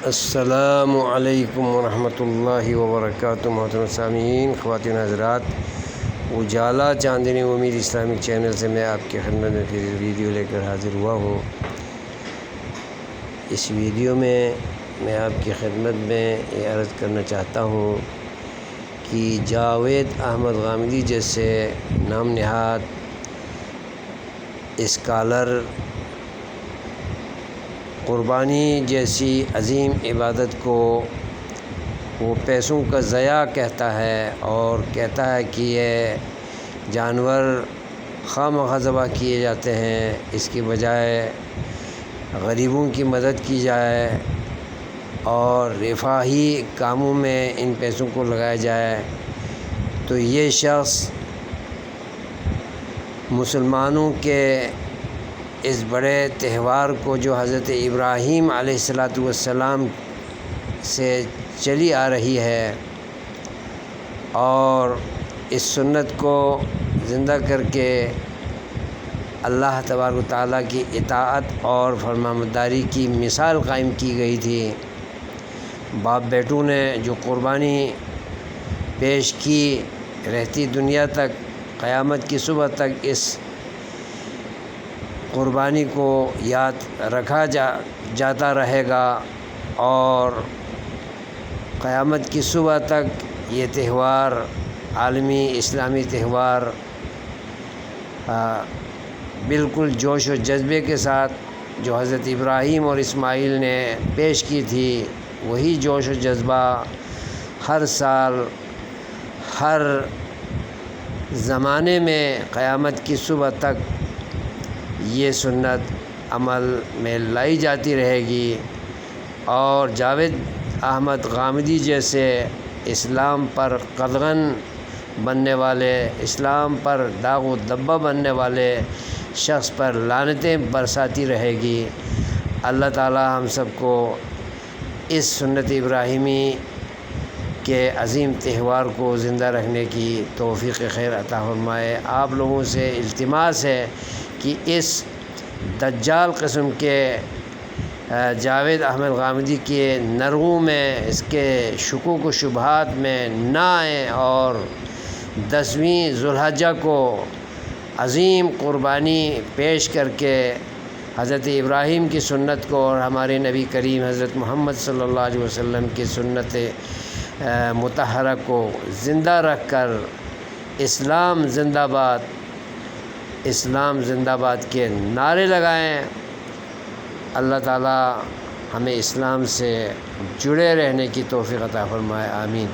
السلام علیکم ورحمۃ اللہ وبرکاتہ۔ محترم سامعین، خواتین حضرات، اجالا چاندنی امید اسلامک چینل سے میں آپ کی خدمت میں پھر ویڈیو لے کر حاضر ہوا ہوں۔ اس ویڈیو میں آپ کی خدمت میں یہ عرض کرنا چاہتا ہوں کہ جاوید احمد غامدی جیسے نام نہاد اسکالر قربانی جیسی عظیم عبادت کو وہ پیسوں کا ضیاع کہتا ہے، اور کہتا ہے کہ یہ جانور خواہ مخواہ ذبح کیے جاتے ہیں، اس کی بجائے غریبوں کی مدد کی جائے اور رفاہی کاموں میں ان پیسوں کو لگایا جائے، تو یہ شخص مسلمانوں کے اس بڑے تہوار کو جو حضرت ابراہیم علیہ السلام سے چلی آ رہی ہے، اور اس سنت کو زندہ کر کے اللہ تبارک و تعالیٰ کی اطاعت اور فرمانبرداری کی مثال قائم کی گئی تھی۔ باپ بیٹوں نے جو قربانی پیش کی، رہتی دنیا تک، قیامت کی صبح تک اس قربانی کو یاد رکھا جاتا رہے گا، اور قیامت کی صبح تک یہ تہوار، عالمی اسلامی تہوار، بالکل جوش و جذبے کے ساتھ جو حضرت ابراہیم اور اسماعیل نے پیش کی تھی، وہی جوش و جذبہ ہر سال، ہر زمانے میں قیامت کی صبح تک یہ سنت عمل میں لائی جاتی رہے گی۔ اور جاوید احمد غامدی جیسے اسلام پر قدغن بننے والے، اسلام پر داغ و دھبہ بننے والے شخص پر لعنتیں برساتی رہے گی۔ اللہ تعالی ہم سب کو اس سنت ابراہیمی کے عظیم تہوار کو زندہ رکھنے کی توفیق خیر عطا فرمائے۔ آپ لوگوں سے التماس ہے کہ اس دجال قسم کے جاوید احمد غامدی کے نرغوں میں، اس کے شکوک و شبہات میں نہ آئیں، اور 10ویں ذو الحجہ کو عظیم قربانی پیش کر کے حضرت ابراہیم کی سنت کو اور ہمارے نبی کریم حضرت محمد صلی اللہ علیہ وسلم کی سنت مطہرہ کو زندہ رکھ کر اسلام زندہ باد، اسلام زندہ باد کے نعرے لگائیں۔ اللہ تعالی ہمیں اسلام سے جڑے رہنے کی توفیق عطا فرمائے، آمین۔